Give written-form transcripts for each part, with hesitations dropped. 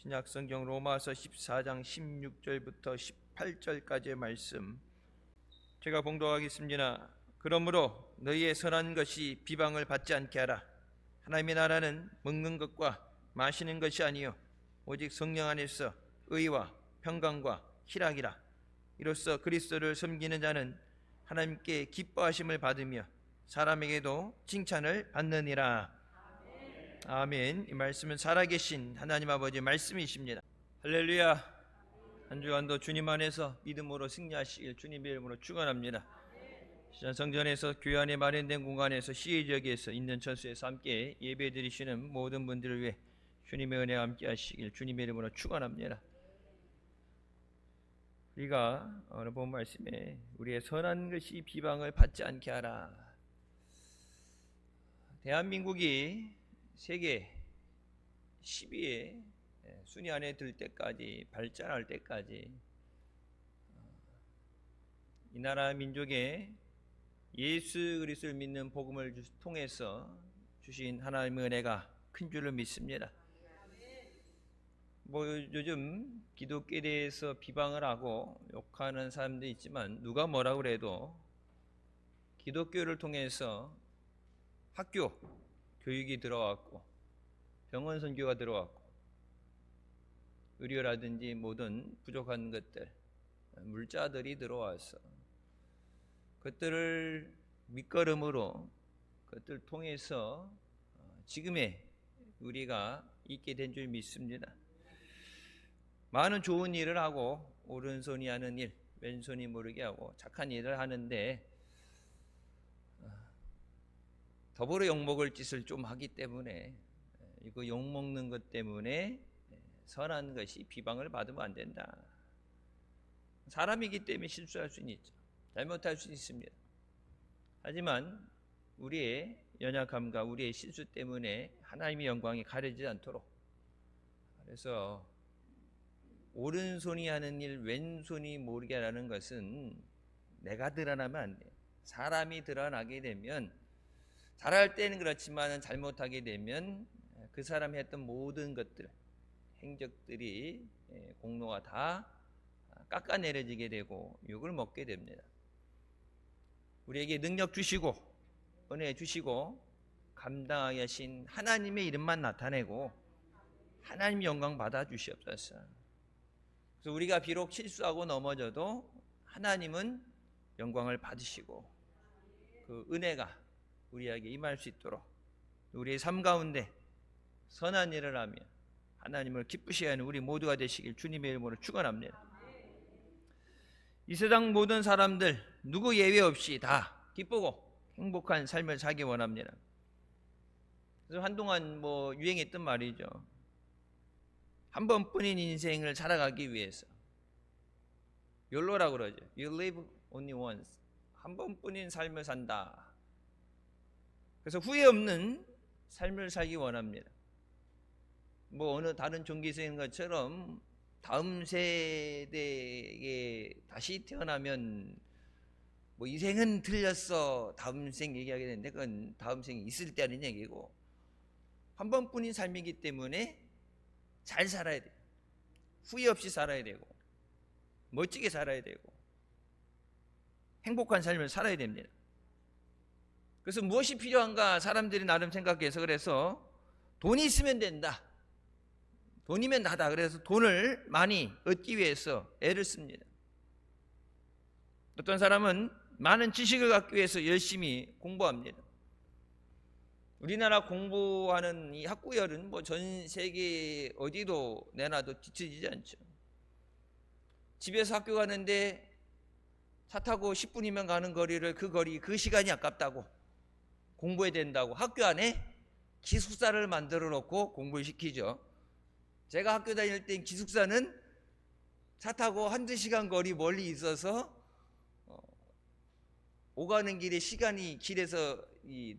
신약성경 로마서 14장 16절부터 18절까지의 말씀 제가 봉독하겠습니다. 그러므로 너희의 선한 것이 비방을 받지 않게 하라. 하나님의 나라는 먹는 것과 마시는 것이 아니요 오직 성령 안에서 의와 평강과 희락이라. 이로써 그리스도를 섬기는 자는 하나님께 기뻐하심을 받으며 사람에게도 칭찬을 받느니라. 아멘. 이 말씀은 살아계신 하나님 아버지의 말씀이십니다. 할렐루야. 한 주간도 주님 안에서 믿음으로 승리하시길 주님의 이름으로 축원합니다. 시장 성전에서 교회 안에 마련된 공간에서 시의 지역에서 있는 처소에서 함께 예배드리시는 모든 분들을 위해 주님의 은혜와 함께 하시길 주님의 이름으로 축원합니다. 우리가 오늘 본 말씀에 우리의 선한 것이 비방을 받지 않게 하라. 대한민국이 세계 10위의 순위 안에 들 때까지, 발전할 때까지 이 나라 민족의 예수 그리스도를 믿는 복음을 통해서 주신 하나님의 은혜가 큰 줄을 믿습니다. 요즘 기독교에 대해서 비방을 하고 욕하는 사람도 있지만 누가 뭐라 그래도 기독교를 통해서 학교 교육이 들어왔고 병원 선교가 들어왔고 의료라든지 모든 부족한 것들 물자들이 들어와서 그것들을 밑거름으로 그것들을 통해서 지금의 우리가 있게 된 줄 믿습니다. 많은 좋은 일을 하고 오른손이 하는 일 왼손이 모르게 하고 착한 일을 하는데 더불어 욕먹을 짓을 좀 하기 때문에 이거 욕먹는 것 때문에 선한 것이 비방을 받으면 안 된다. 사람이기 때문에 실수할 수는 있죠. 잘못할 수 있습니다. 하지만 우리의 연약함과 우리의 실수 때문에 하나님의 영광이 가려지지 않도록, 그래서 오른손이 하는 일 왼손이 모르게 하라는 것은 내가 드러나면 안 돼요. 사람이 드러나게 되면 잘할 때는 그렇지만 잘못하게 되면 그 사람이 했던 모든 것들, 행적들이 공로가 다 깎아내려지게 되고 욕을 먹게 됩니다. 우리에게 능력 주시고 은혜 주시고 감당하게 하신 하나님의 이름만 나타내고 하나님 영광 받아 주시옵소서. 그래서 우리가 비록 실수하고 넘어져도 하나님은 영광을 받으시고 그 은혜가 우리에게 임할 수 있도록 우리의 삶 가운데 선한 일을 하며 하나님을 기쁘시게 하는 우리 모두가 되시길 주님의 이름으로 축원합니다. 이 세상 모든 사람들 누구 예외 없이 다 기쁘고 행복한 삶을 살기 원합니다. 그래서 한동안 유행했던 말이죠. 한 번뿐인 인생을 살아가기 위해서 YOLO라고 그러죠. You live only once. 한 번뿐인 삶을 산다. 그래서 후회 없는 삶을 살기 원합니다. 어느 다른 종교에서 있는 것처럼 다음 세대에 다시 태어나면 이 생은 틀렸어 다음 생 얘기하게 되는데 그건 다음 생이 있을 때 하는 얘기고 한 번뿐인 삶이기 때문에 잘 살아야 돼요. 후회 없이 살아야 되고 멋지게 살아야 되고 행복한 삶을 살아야 됩니다. 그래서 무엇이 필요한가 사람들이 나름 생각해서 그래서 돈이 있으면 된다. 돈이면 다다. 그래서 돈을 많이 얻기 위해서 애를 씁니다. 어떤 사람은 많은 지식을 갖기 위해서 열심히 공부합니다. 우리나라 공부하는 이 학구열은 전 세계 어디도 내놔도 뒤처지지 않죠. 집에서 학교 가는데 차 타고 10분이면 가는 거리를 그 시간이 아깝다고 공부해야 된다고 학교 안에 기숙사를 만들어 놓고 공부를 시키죠. 제가 학교 다닐 땐 기숙사는 차 타고 한두 시간 거리 멀리 있어서 오가는 길에 시간이 길에서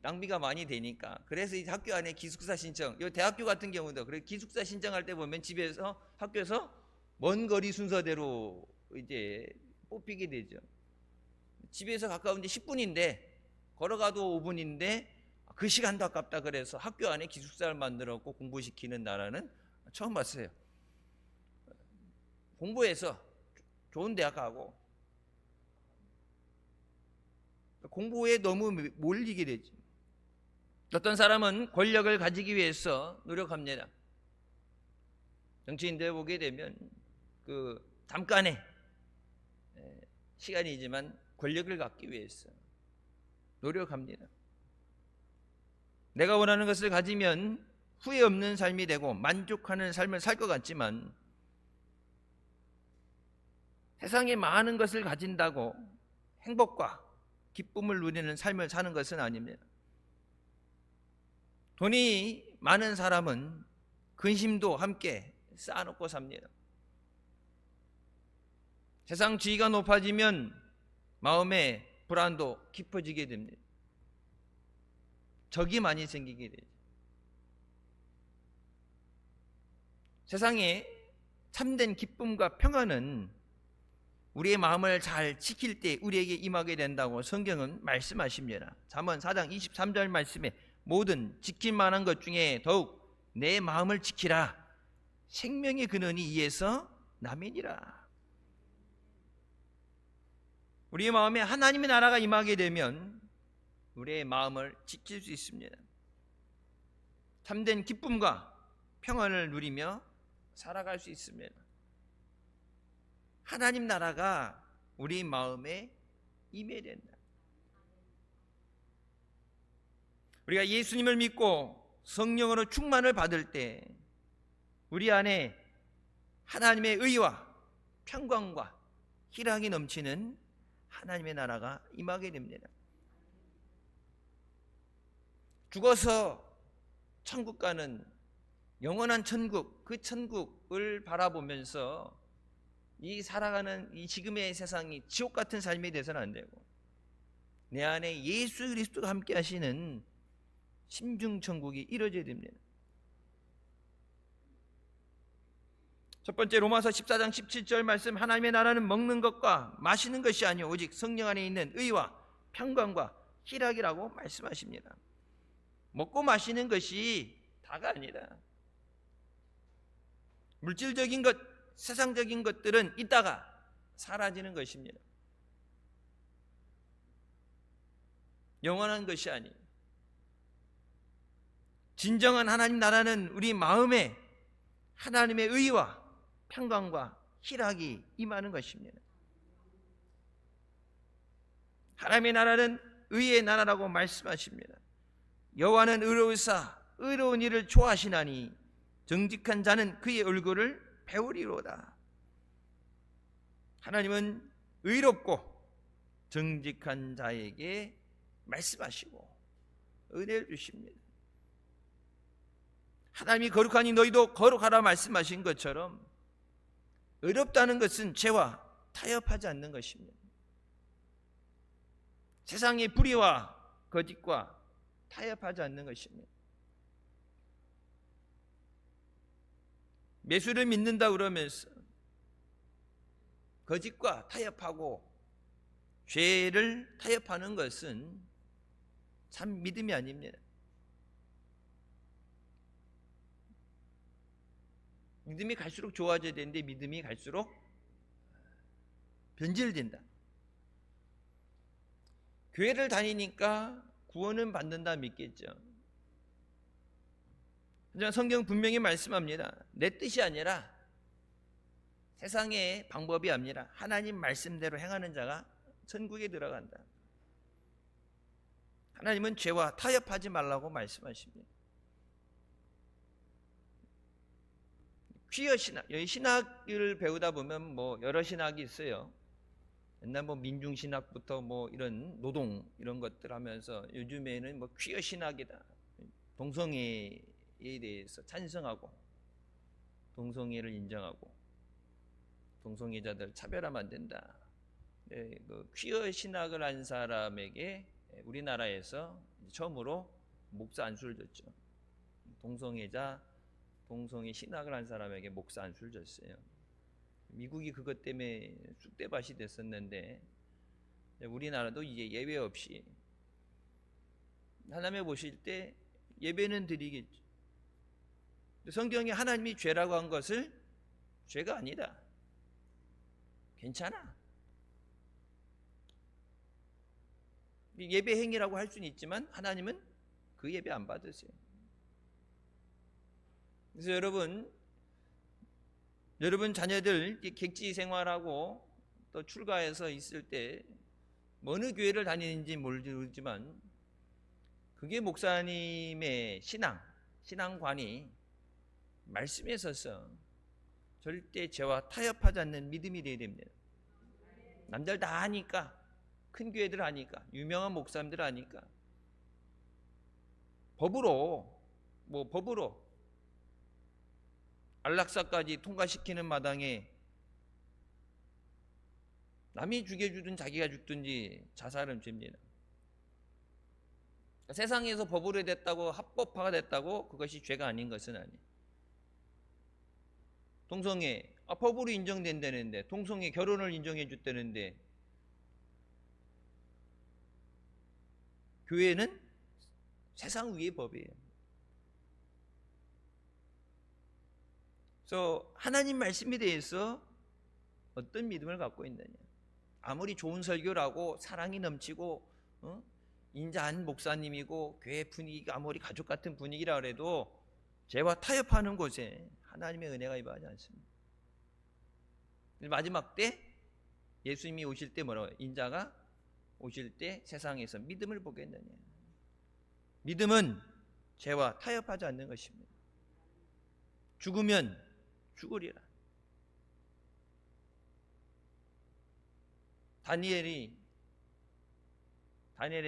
낭비가 많이 되니까 그래서 이 학교 안에 기숙사 신청, 이 대학교 같은 경우도 그래 기숙사 신청할 때 보면 집에서 학교에서 먼 거리 순서대로 이제 뽑히게 되죠. 집에서 가까운데 10분인데 걸어가도 5분인데 그 시간도 아깝다 그래서 학교 안에 기숙사를 만들었고 공부시키는 나라는 처음 봤어요. 공부해서 좋은 대학 가고 공부에 너무 몰리게 되지. 어떤 사람은 권력을 가지기 위해서 노력합니다. 정치인들 보게 되면 그 잠깐의 시간이지만 권력을 갖기 위해서 노력합니다. 내가 원하는 것을 가지면 후회 없는 삶이 되고 만족하는 삶을 살 것 같지만 세상에 많은 것을 가진다고 행복과 기쁨을 누리는 삶을 사는 것은 아닙니다. 돈이 많은 사람은 근심도 함께 쌓아놓고 삽니다. 세상 지위가 높아지면 마음의 불안도 깊어지게 됩니다. 적이 많이 생기게 되죠. 세상에 참된 기쁨과 평안은 우리의 마음을 잘 지킬 때 우리에게 임하게 된다고 성경은 말씀하십니다. 잠언 4장 23절 말씀에 모든 지킬 만한 것 중에 더욱 내 마음을 지키라. 생명의 근원이 이에서 남이니라. 우리의 마음에 하나님의 나라가 임하게 되면 우리의 마음을 지킬 수 있습니다. 참된 기쁨과 평안을 누리며 살아갈 수 있습니다. 하나님 나라가 우리 마음에 임해야 된다. 우리가 예수님을 믿고 성령으로 충만을 받을 때 우리 안에 하나님의 의와 평강과 희락이 넘치는 하나님의 나라가 임하게 됩니다. 죽어서 천국 가는 영원한 천국, 그 천국을 바라보면서 이 살아가는 이 지금의 세상이 지옥 같은 삶이 돼서는 안 되고 내 안에 예수 그리스도가 함께 하시는 심중천국이 이루어져야 됩니다. 첫 번째 로마서 14장 17절 말씀, 하나님의 나라는 먹는 것과 마시는 것이 아니오 오직 성령 안에 있는 의와 평강과 희락이라고 말씀하십니다. 먹고 마시는 것이 다가 아니다. 물질적인 것, 세상적인 것들은 있다가 사라지는 것입니다. 영원한 것이 아니에요. 진정한 하나님 나라는 우리 마음에 하나님의 의와 평강과 희락이 임하는 것입니다. 하나님의 나라는 의의 나라라고 말씀하십니다. 여호와는 의로우사 의로운 일을 좋아하시나니 정직한 자는 그의 얼굴을 배우리로다. 하나님은 의롭고 정직한 자에게 말씀하시고 은혜를 주십니다. 하나님이 거룩하니 너희도 거룩하라 말씀하신 것처럼 의롭다는 것은 죄와 타협하지 않는 것입니다. 세상의 불의와 거짓과 타협하지 않는 것입니다. 예수를 믿는다 그러면서 거짓과 타협하고 죄를 타협하는 것은 참 믿음이 아닙니다. 믿음이 갈수록 좋아져야 되는데 믿음이 갈수록 변질된다. 교회를 다니니까 구원은 받는다 믿겠죠. 하지만 성경 분명히 말씀합니다. 내 뜻이 아니라 세상의 방법이 아니라 하나님 말씀대로 행하는 자가 천국에 들어간다. 하나님은 죄와 타협하지 말라고 말씀하십니다. 퀴어 신학, 신학을 배우다 보면 여러 신학이 있어요. 옛날 민중 신학부터 이런 노동 이런 것들 하면서 요즘에는 퀴어 신학이다. 동성애에 대해서 찬성하고 동성애를 인정하고 동성애자들 차별하면 안 된다. 네, 퀴어 신학을 한 사람에게 우리나라에서 처음으로 목사 안수를 줬죠. 동성애 신학을 한 사람에게 목사 안수를 줬어요. 미국이 그것 때문에 쑥대밭이 됐었는데 우리나라도 이제 예외 없이 하나님을 보실 때 예배는 드리겠죠. 성경이 하나님이 죄라고 한 것을 죄가 아니다. 괜찮아. 예배 행위라고 할 수는 있지만 하나님은 그 예배 안 받으세요. 그래서 여러분 자녀들 객지 생활하고 또 출가해서 있을 때 어느 교회를 다니는지 모르지만 그게 목사님의 신앙관이 말씀에 서서 절대 죄와 타협하지 않는 믿음이 되어야 됩니다. 남들 다 하니까, 큰 교회들 하니까, 유명한 목사님들 하니까 법으로 안락사까지 통과시키는 마당에 남이 죽여주든 자기가 죽든지 자살은 죄입니다. 세상에서 법으로 됐다고 합법화가 됐다고 그것이 죄가 아닌 것은 아니에요. 동성애 법으로 인정된다는데, 동성애 결혼을 인정해 줬다는데 교회는 세상 위의 법이에요. 그래서 하나님 말씀에 대해서 어떤 믿음을 갖고 있느냐. 아무리 좋은 설교라고 사랑이 넘치고 인자한 목사님이고 교회 분위기가 아무리 가족 같은 분위기라 그래도 죄와 타협하는 곳에 하나님의 은혜가 임하지 않습니다. 마지막 때 예수님이 오실 때 뭐라고 해요? 인자가 오실 때 세상에서 믿음을 보겠느냐. 믿음은 죄와 타협하지 않는 것입니다. 죽으면 죽으리라. 다니엘의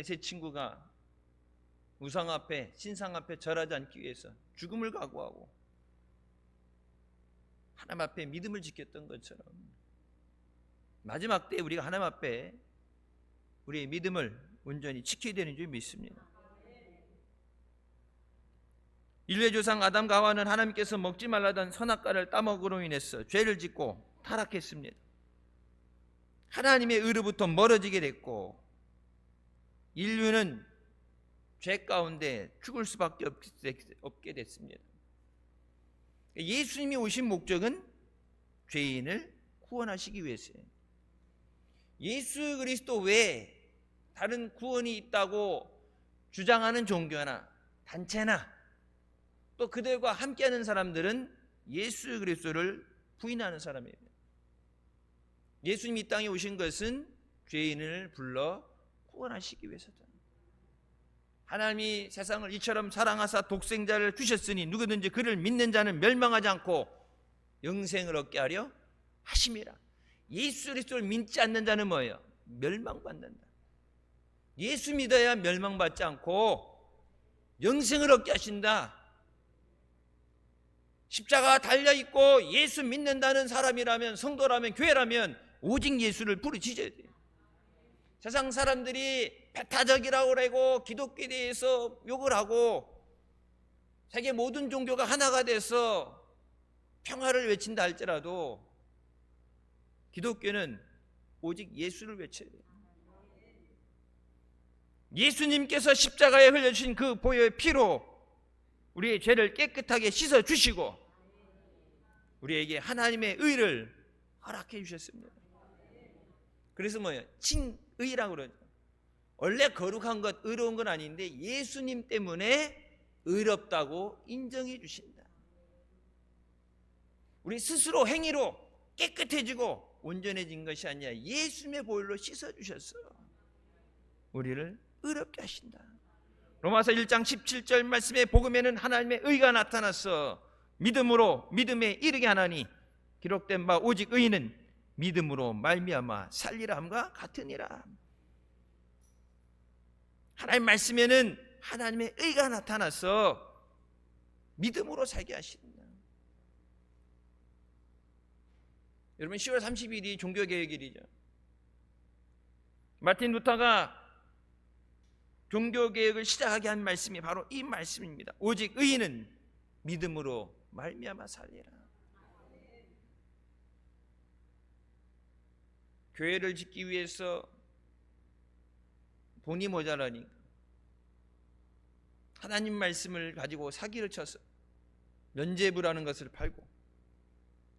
세 친구가 우상 앞에, 신상 앞에 절하지 않기 위해서 죽음을 각오하고 하나님 앞에 믿음을 지켰던 것처럼 마지막 때 우리가 하나님 앞에 우리의 믿음을 온전히 지켜야 되는 줄 믿습니다. 인류의 조상 아담과 하와는 하나님께서 먹지 말라던 선악과를 따먹으로 인해서 죄를 짓고 타락했습니다. 하나님의 의로부터 멀어지게 됐고 인류는 죄 가운데 죽을 수밖에 없게 됐습니다. 예수님이 오신 목적은 죄인을 구원하시기 위해서예요. 예수 그리스도 외에 다른 구원이 있다고 주장하는 종교나 단체나 또 그들과 함께하는 사람들은 예수 그리스도를 부인하는 사람이에요. 예수님이 이 땅에 오신 것은 죄인을 불러 구원하시기 위해서다. 하나님이 세상을 이처럼 사랑하사 독생자를 주셨으니 누구든지 그를 믿는 자는 멸망하지 않고 영생을 얻게 하려 하심이라. 예수 그리스도를 믿지 않는 자는 뭐예요? 멸망받는다. 예수 믿어야 멸망받지 않고 영생을 얻게 하신다. 십자가 달려있고 예수 믿는다는 사람이라면, 성도라면, 교회라면 오직 예수를 부르짖어야 돼요. 세상 사람들이 배타적이라고 그러고 기독교에 대해서 욕을 하고 세계 모든 종교가 하나가 돼서 평화를 외친다 할지라도 기독교는 오직 예수를 외쳐야 돼요. 예수님께서 십자가에 흘려주신 그 보혈의 피로 우리의 죄를 깨끗하게 씻어주시고 우리에게 하나님의 의를 허락해 주셨습니다. 그래서 뭐예요? 칭의라고 그러죠. 원래 거룩한 것, 의로운 건 아닌데 예수님 때문에 의롭다고 인정해 주신다. 우리 스스로 행위로 깨끗해지고 온전해진 것이 아니라 예수님의 보혈로 씻어주셔서 우리를 의롭게 하신다. 로마서 1장 17절 말씀에 복음에는 하나님의 의가 나타나서 믿음으로 믿음에 이르게 하나니 기록된 바 오직 의인은 믿음으로 말미암아 살리라 함과 같으니라. 하나님 말씀에는 하나님의 의가 나타나서 믿음으로 살게 하신다. 여러분 10월 30일이 종교개혁일이죠. 마틴 루터가 종교개혁을 시작하게 한 말씀이 바로 이 말씀입니다. 오직 의인은 믿음으로 말미암아 살리라. 교회를 짓기 위해서 돈이 모자라니까 하나님 말씀을 가지고 사기를 쳐서 면죄부라는 것을 팔고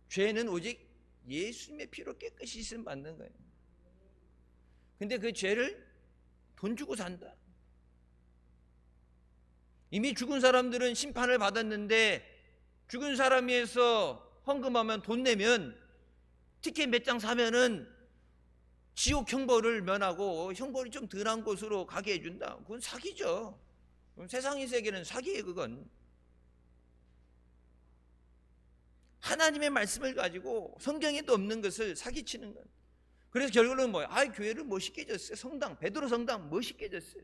죄는 오직 예수님의 피로 깨끗이 씻음 받는 거예요. 근데 그 죄를 돈 주고 산다. 이미 죽은 사람들은 심판을 받았는데 죽은 사람에서 헌금하면 돈 내면 티켓 몇 장 사면은 지옥 형벌을 면하고 형벌이 좀 덜한 곳으로 가게 해준다. 그건 사기죠. 세상의 세계는 사기예요. 그건 하나님의 말씀을 가지고 성경에도 없는 것을 사기치는 건. 그래서 결국은 뭐예요? 교회를 멋있게 졌어요. 성당, 베드로 성당 멋있게 졌어요.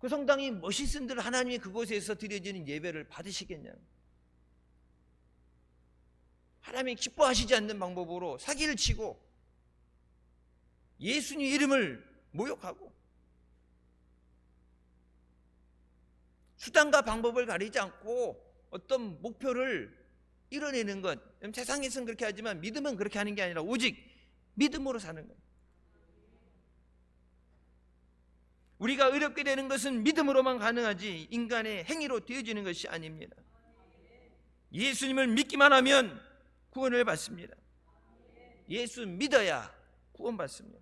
그 성당이 멋있은들 하나님이 그곳에서 드려지는 예배를 받으시겠냐? 하나님이 기뻐하시지 않는 방법으로 사기를 치고 예수님 이름을 모욕하고 수단과 방법을 가리지 않고 어떤 목표를 이뤄내는 것. 세상에서는 그렇게 하지만 믿음은 그렇게 하는 게 아니라 오직 믿음으로 사는 거예요. 우리가 의롭게 되는 것은 믿음으로만 가능하지 인간의 행위로 되어지는 것이 아닙니다. 예수님을 믿기만 하면 구원을 받습니다. 예수 믿어야 구원받습니다.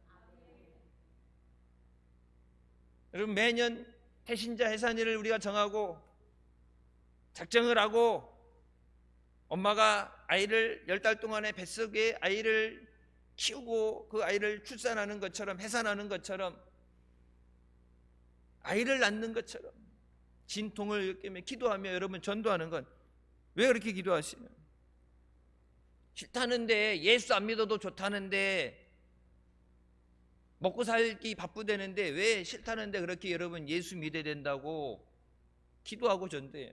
여러분, 매년 태신자 해산일을 우리가 정하고 작정을 하고 엄마가 아이를 10달 동안의 뱃속에 아이를 키우고 그 아이를 출산하는 것처럼 해산하는 것처럼 아이를 낳는 것처럼 진통을 느끼며 기도하며 여러분 전도하는 건 왜 그렇게 기도하시냐? 싫다는데, 예수 안 믿어도 좋다는데, 먹고 살기 바쁘다는데 왜 싫다는데 그렇게 여러분 예수 믿어야 된다고 기도하고 전도해요?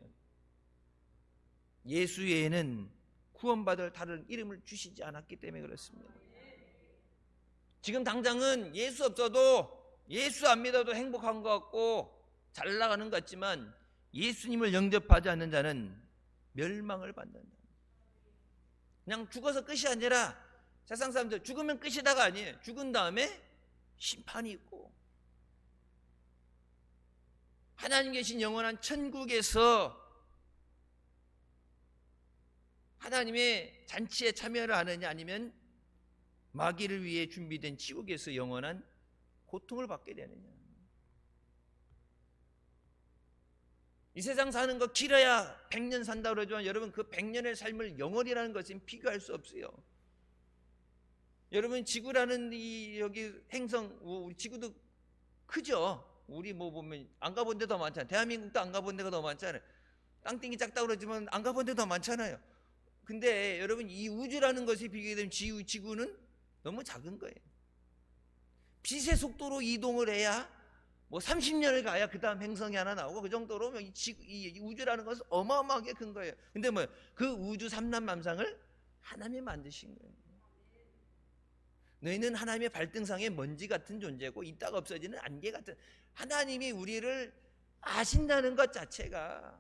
예수 외에는 구원받을 다른 이름을 주시지 않았기 때문에 그렇습니다. 지금 당장은 예수 없어도, 예수 안 믿어도 행복한 것 같고 잘 나가는 것 같지만 예수님을 영접하지 않는 자는 멸망을 받는다. 그냥 죽어서 끝이 아니라, 세상 사람들 죽으면 끝이다가 아니에요. 죽은 다음에 심판이 있고 하나님 계신 영원한 천국에서 하나님의 잔치에 참여를 하느냐, 아니면 마귀를 위해 준비된 지옥에서 영원한 고통을 받게 되느냐. 이 세상 사는 거 길어야 100년 산다고 그러지만 여러분, 그 100년의 삶을 영원이라는 것은 비교할 수 없어요. 여러분, 지구라는 이 여기 행성, 우리 지구도 크죠. 우리 뭐 보면 안 가본 데도 많잖아요. 대한민국도 안 가본 데가 더 많잖아요. 땅덩이 작다고 그러지만 안 가본 데도 많잖아요. 근데 여러분, 이 우주라는 것이 비교되면 지구는 너무 작은 거예요. 빛의 속도로 이동을 해야 뭐 30년을 가야 그 다음 행성이 하나 나오고, 그 정도로 이 우주라는 것은 어마어마하게 큰 거예요. 근데 뭐 그 우주 삼란만상을 하나님이 만드신 거예요. 너희는 하나님의 발등상에 먼지 같은 존재고 있다가 없어지는 안개 같은, 하나님이 우리를 아신다는 것 자체가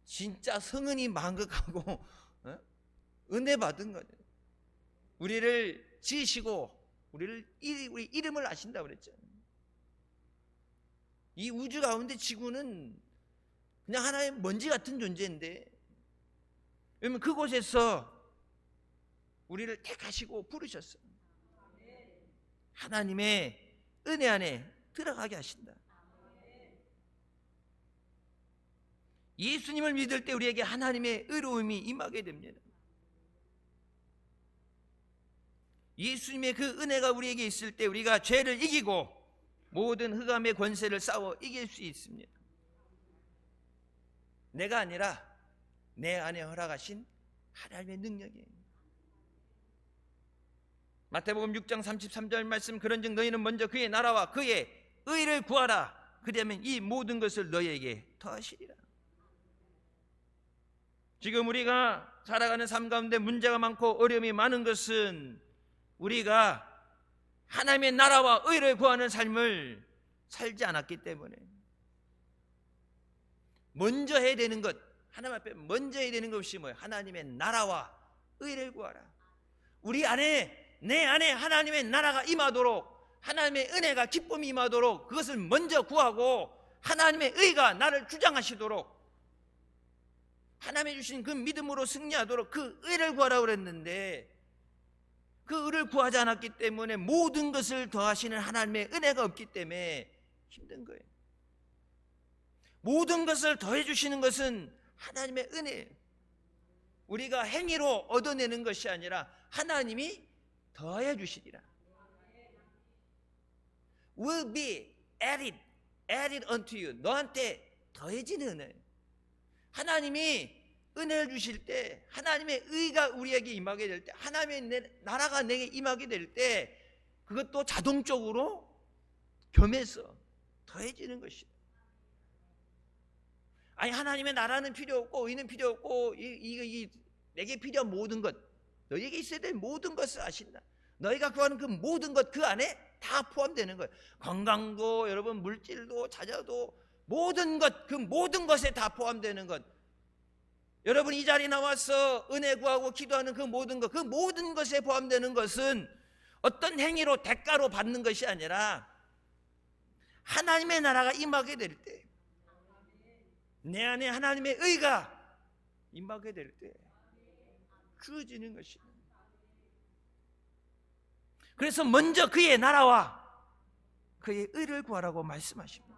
진짜 성은이 만극하고 은혜 받은 거죠. 우리를 지으시고 우리 이름을 아신다고 그랬죠. 이 우주 가운데 지구는 그냥 하나의 먼지 같은 존재인데, 왜냐면 그곳에서 우리를 택하시고 부르셨어요. 하나님의 은혜 안에 들어가게 하신다. 예수님을 믿을 때 우리에게 하나님의 의로움이 임하게 됩니다. 예수님의 그 은혜가 우리에게 있을 때 우리가 죄를 이기고 모든 흑암의 권세를 싸워 이길 수 있습니다. 내가 아니라 내 안에 허락하신 하나님의 능력이에요. 마태복음 6장 33절 말씀, 그런즉 너희는 먼저 그의 나라와 그의 의를 구하라. 그러면 이 모든 것을 너희에게 더하시리라. 지금 우리가 살아가는 삶 가운데 문제가 많고 어려움이 많은 것은 우리가 하나님의 나라와 의를 구하는 삶을 살지 않았기 때문에, 먼저 해야 되는 것, 하나님 앞에 먼저 해야 되는 것이 뭐예요? 하나님의 나라와 의를 구하라. 우리 안에, 내 안에 하나님의 나라가 임하도록, 하나님의 은혜가 기쁨이 임하도록 그것을 먼저 구하고 하나님의 의가 나를 주장하시도록, 하나님이 주신 그 믿음으로 승리하도록 그 의를 구하라고 그랬는데, 그 의를 구하지 않았기 때문에 모든 것을 더하시는 하나님의 은혜가 없기 때문에 힘든 거예요. 모든 것을 더해 주시는 것은 하나님의 은혜예요. 우리가 행위로 얻어내는 것이 아니라 하나님이 더해 주시리라. Will be added unto you. 너한테 더해지는 은혜. 하나님이 은혜를 주실 때, 하나님의 의가 우리에게 임하게 될 때, 하나님의 나라가 내게 임하게 될 때, 그것도 자동적으로 겸해서 더해지는 것이에요. 아니, 하나님의 나라는 필요 없고 의는 필요 없고 내게 필요한 모든 것, 너에게 있어야 될 모든 것을 아신다. 너희가 구하는 그 모든 것, 그 안에 다 포함되는 거예요. 건강도, 여러분 물질도, 자녀도, 모든 것, 그 모든 것에 다 포함되는 것. 여러분 이 자리에 나와서 은혜 구하고 기도하는 그 모든 것, 그 모든 것에 포함되는 것은 어떤 행위로 대가로 받는 것이 아니라 하나님의 나라가 임하게 될 때, 내 안에 하나님의 의가 임하게 될 때 주어지는 것입니다. 그래서 먼저 그의 나라와 그의 의를 구하라고 말씀하십니다.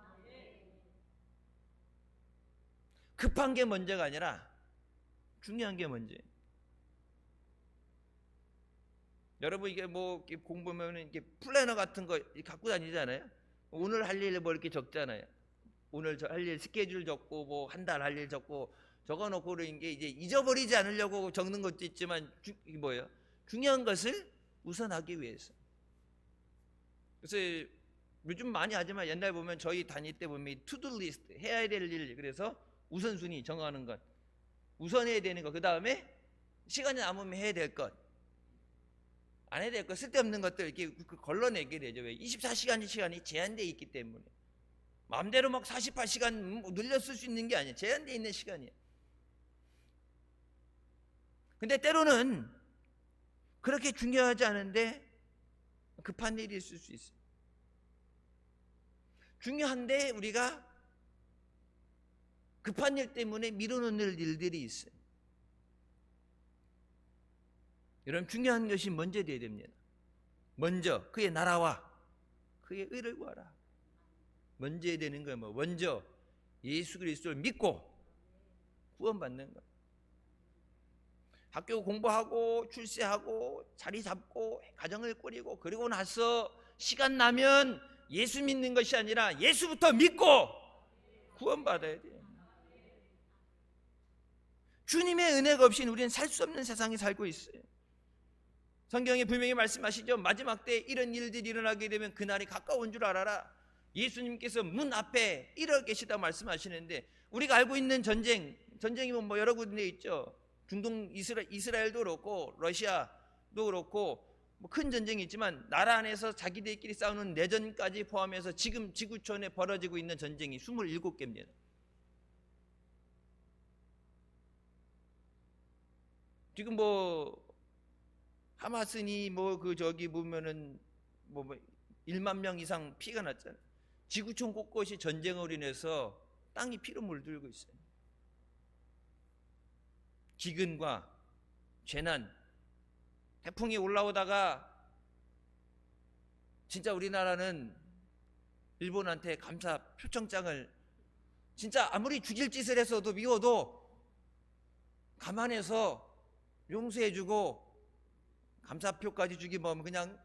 급한 게 먼저가 아니라 중요한 게 먼저예요. 여러분 이게 뭐 공부하면 이게 플래너 같은 거 갖고 다니잖아요. 오늘 할 일 뭐 이렇게 적잖아요. 오늘 할 일 스케줄 적고 뭐 한 달 할 일 적고 적어놓고 그런 게 이제 잊어버리지 않으려고 적는 것도 있지만 이게 뭐예요? 중요한 것을 우선하기 위해서. 그래서 요즘 많이 하지만 옛날 보면 저희 다닐 때 보면 투두 리스트 해야 될 일, 그래서 우선순위 정하는 것, 우선해야 되는 것, 그 다음에 시간이 남으면 해야 될 것, 안 해야 될 것, 쓸데없는 것들 이렇게 걸러내게 되죠. 왜? 24시간이 시간이 제한되어 있기 때문에. 마음대로 막 48시간 늘려 쓸 수 있는 게 아니에요. 제한되어 있는 시간이에요. 근데 때로는 그렇게 중요하지 않은데 급한 일이 있을 수 있어요. 중요한데 우리가 급한 일 때문에 미루는 일들이 있어요. 여러분 중요한 것이 먼저 돼야 됩니다. 먼저 그의 나라와 그의 의를 구하라. 먼저 해야 되는 거예요. 먼저 예수 그리스도를 믿고 구원받는 것. 학교 공부하고 출세하고 자리 잡고 가정을 꾸리고 그리고 나서 시간 나면 예수 믿는 것이 아니라 예수부터 믿고 구원받아야 돼요. 주님의 은혜가 없이는 우리는 살 수 없는 세상에 살고 있어요. 성경에 분명히 말씀하시죠. 마지막 때 이런 일들이 일어나게 되면 그날이 가까운 줄 알아라. 예수님께서 문 앞에 일어 계시다 말씀하시는데, 우리가 알고 있는 전쟁이 뭐 여러 군데 있죠. 중동 이스라엘도 그렇고 러시아도 그렇고 뭐 큰 전쟁이 있지만 나라 안에서 자기들끼리 싸우는 내전까지 포함해서 지금 지구촌에 벌어지고 있는 전쟁이 27개입니다. 지금 뭐 하마스니 뭐 그 저기 보면은 뭐 1만 명 이상 피가 났잖아요. 지구촌 곳곳이 전쟁으로 인해서 땅이 피로 물들고 있어요. 기근과 재난, 태풍이 올라오다가 진짜 우리나라는 일본한테 감사 표창장을 진짜 아무리 죽일 짓을 했어도 미워도 감안해서 용서해주고 감사표까지 주기 뭐하면 그냥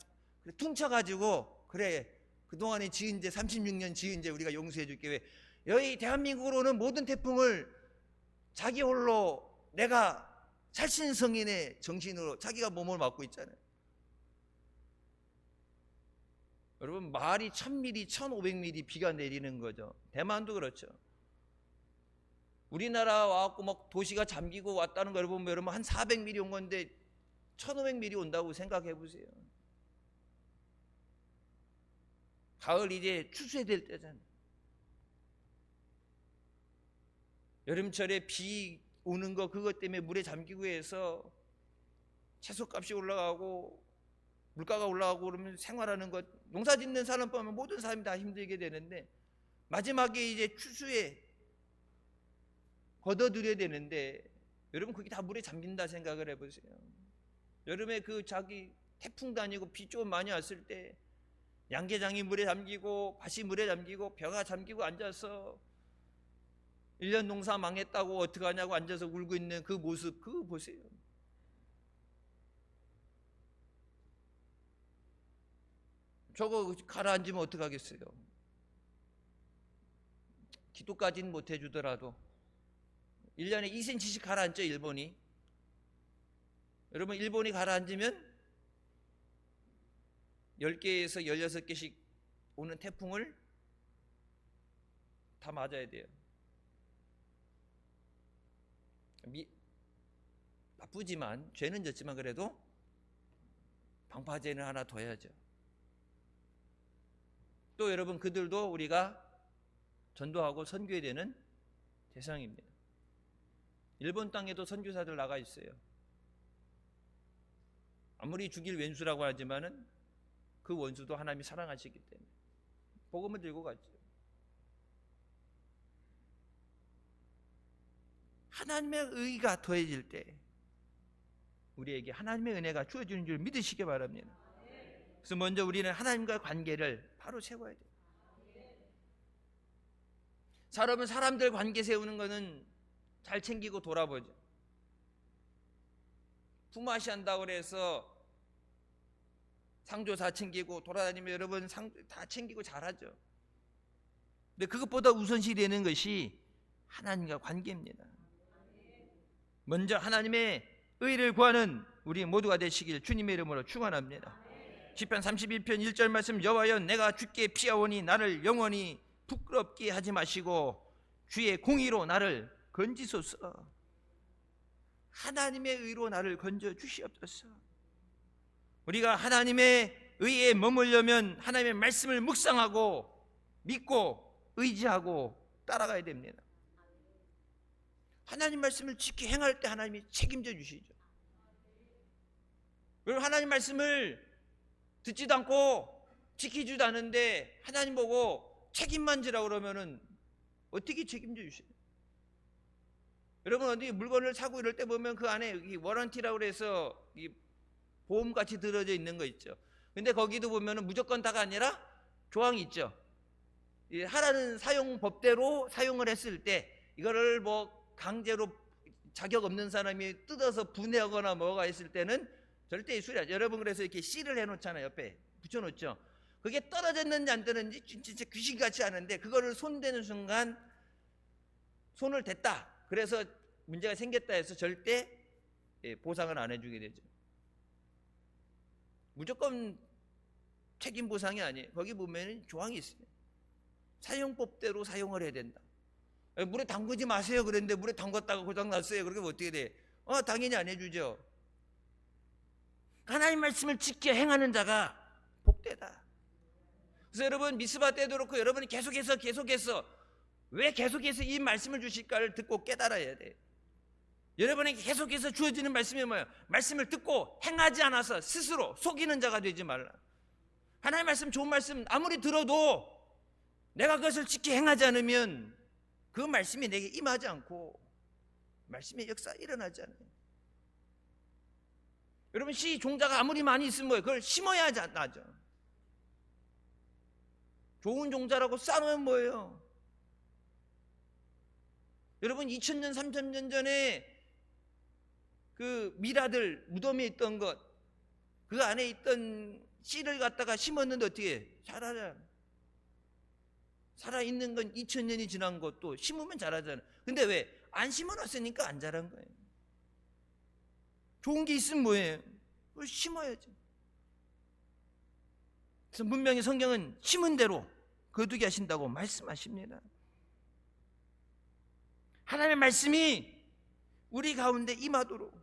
퉁쳐가지고 그래 그동안에 지은 죄 36년 지은 죄 우리가 용서해줄게. 왜? 여기 대한민국으로는 모든 태풍을 자기 홀로 내가 살신성인의 정신으로 자기가 몸을 맡고 있잖아요. 여러분 말이 1000mm, 1500mm 비가 내리는 거죠. 대만도 그렇죠. 우리나라 와갖고 막 도시가 잠기고 왔다는 걸 보면 여러분 한 400mm 온 건데 1500mm 온다고 생각해 보세요. 가을 이제 추수해야 될 때잖아요. 여름철에 비 오는 거 그것 때문에 물에 잠기고 해서 채소값이 올라가고 물가가 올라가고 그러면 생활하는 것, 농사 짓는 사람 보면 모든 사람이 다 힘들게 되는데 마지막에 이제 추수에 걷어들여야 되는데 여러분 그게 다 물에 잠긴다 생각을 해보세요. 여름에 그 자기 태풍 다니고 비 좀 많이 왔을 때 양계장이 물에 잠기고 밭이 물에 잠기고 벼가 잠기고 앉아서 1년 농사 망했다고 어떡하냐고 앉아서 울고 있는 그 모습, 그거 보세요. 저거 가라앉으면 어떡하겠어요. 기도까지는 못 해주더라도 1년에 2cm씩 가라앉죠, 일본이. 여러분, 일본이 가라앉으면 10개에서 16개씩 오는 태풍을 다 맞아야 돼요. 바쁘지만, 죄는 졌지만 그래도 방파제는 하나 더 해야죠. 또 여러분, 그들도 우리가 전도하고 선교해야 되는 대상입니다. 일본 땅에도 선교사들 나가 있어요. 아무리 죽일 왼수라고 하지만은 그 원수도 하나님이 사랑하시기 때문에 복음을 들고 갔죠. 하나님의 의가 더해질 때 우리에게 하나님의 은혜가 주어지는 줄 믿으시기 바랍니다. 그래서 먼저 우리는 하나님과 관계를 바로 세워야 돼요. 사람들 관계 세우는 거는 잘 챙기고 돌아보죠. 품앗이 한다고 그래서 상조사 챙기고 돌아다니면 여러분 다 챙기고 잘하죠. 근데 그것보다 우선시 되는 것이 하나님과 관계입니다. 먼저 하나님의 의를 구하는 우리 모두가 되시길 주님의 이름으로 축원합니다. 시편 31편 1절 말씀, 여호와여 내가 주께 피하오니 나를 영원히 부끄럽게 하지 마시고 주의 공의로 나를 건지소서. 하나님의 의로 나를 건져 주시옵소서. 우리가 하나님의 의에 머물려면 하나님의 말씀을 묵상하고 믿고 의지하고 따라가야 됩니다. 하나님 말씀을 지키 행할 때 하나님이 책임져 주시죠. 그리고 하나님 말씀을 듣지도 않고 지키지도 않은데 하나님 보고 책임만 지라고 그러면은 어떻게 책임져 주세요? 여러분, 어디 물건을 사고 이럴 때 보면 그 안에 워런티라고 해서 보험같이 들어져 있는 거 있죠. 근데 거기도 보면은 무조건 다가 아니라 조항이 있죠. 하라는 사용법대로 사용을 했을 때 이거를 뭐 강제로 자격 없는 사람이 뜯어서 분해하거나 뭐가 있을 때는 절대 이술이야. 여러분, 그래서 이렇게 씨를 해놓잖아요. 옆에 붙여놓죠. 그게 떨어졌는지 안 떨어졌는지 진짜 귀신같이 하는데 그거를 손대는 순간 손을 댔다, 그래서 문제가 생겼다 해서 절대 보상을 안 해주게 되죠. 무조건 책임 보상이 아니에요. 거기 보면 조항이 있어요. 사용법대로 사용을 해야 된다. 물에 담그지 마세요 그랬는데 물에 담갔다가 고장났어요. 그렇게 어떻게 돼? 당연히 안 해주죠. 하나님 말씀을 지켜 행하는 자가 복되다. 그래서 여러분, 미스바 때도 그렇고 여러분이 계속해서 왜 계속해서 이 말씀을 주실까를 듣고 깨달아야 돼. 여러분에게 계속해서 주어지는 말씀이 뭐예요? 말씀을 듣고 행하지 않아서 스스로 속이는 자가 되지 말라. 하나님 말씀, 좋은 말씀 아무리 들어도 내가 그것을 지켜 행하지 않으면 그 말씀이 내게 임하지 않고 말씀의 역사 일어나지 않아요. 여러분, 씨 종자가 아무리 많이 있으면 뭐예요? 그걸 심어야 나죠. 좋은 종자라고 쌓으면 뭐예요? 여러분, 2000년 3000년 전에 그 미라들 무덤에 있던 것, 그 안에 있던 씨를 갖다가 심었는데 어떻게 해? 자라잖아. 살아있는 건 2000년이 지난 것도 심으면 자라잖아. 근데 왜? 안 심어놨으니까 안 자란 거예요. 좋은 게 있으면 뭐예요? 그걸 심어야지. 그래서 분명히 성경은 심은 대로 거두게 하신다고 말씀하십니다. 하나님의 말씀이 우리 가운데 임하도록,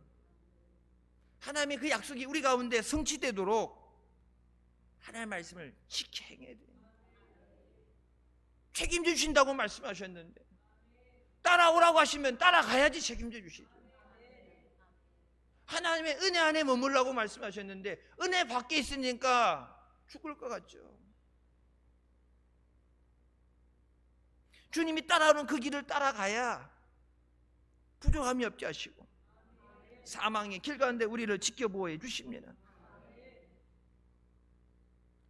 하나님의 그 약속이 우리 가운데 성취되도록 하나님의 말씀을 지켜 행해야 돼요. 책임져 주신다고 말씀하셨는데 따라오라고 하시면 따라가야지 책임져 주시죠. 하나님의 은혜 안에 머물라고 말씀하셨는데 은혜 밖에 있으니까 죽을 것 같죠. 주님이 따라오는 그 길을 따라가야 부족함이 없게 하시고 사망의 길 가운데 우리를 지켜보호해 주십니다.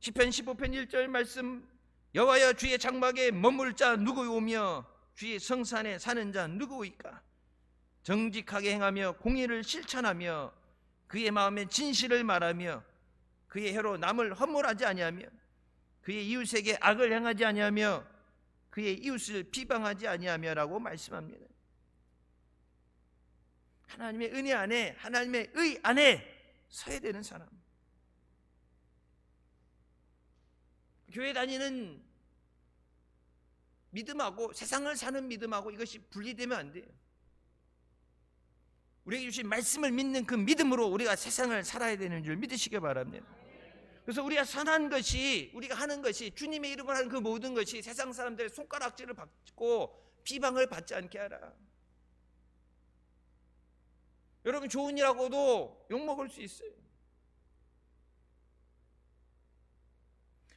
시편 15편 1절 말씀, 여호와여 주의 장막에 머물 자 누구오며 주의 성산에 사는 자 누구이까? 정직하게 행하며 공의를 실천하며 그의 마음에 진실을 말하며 그의 혀로 남을 허물하지 아니하며 그의 이웃에게 악을 행하지 아니하며 그의 이웃을 비방하지 아니하며라고 말씀합니다. 하나님의 은혜 안에, 하나님의 의 안에 서야 되는 사람. 교회 다니는 믿음하고 세상을 사는 믿음하고 이것이 분리되면 안 돼요. 우리에게 주신 말씀을 믿는 그 믿음으로 우리가 세상을 살아야 되는 줄 믿으시기 바랍니다. 그래서 우리가 선한 것이, 우리가 하는 것이, 주님의 이름으로 하는 그 모든 것이 세상 사람들의 손가락질을 받고 비방을 받지 않게 하라. 여러분, 좋은 일하고도 욕먹을 수 있어요.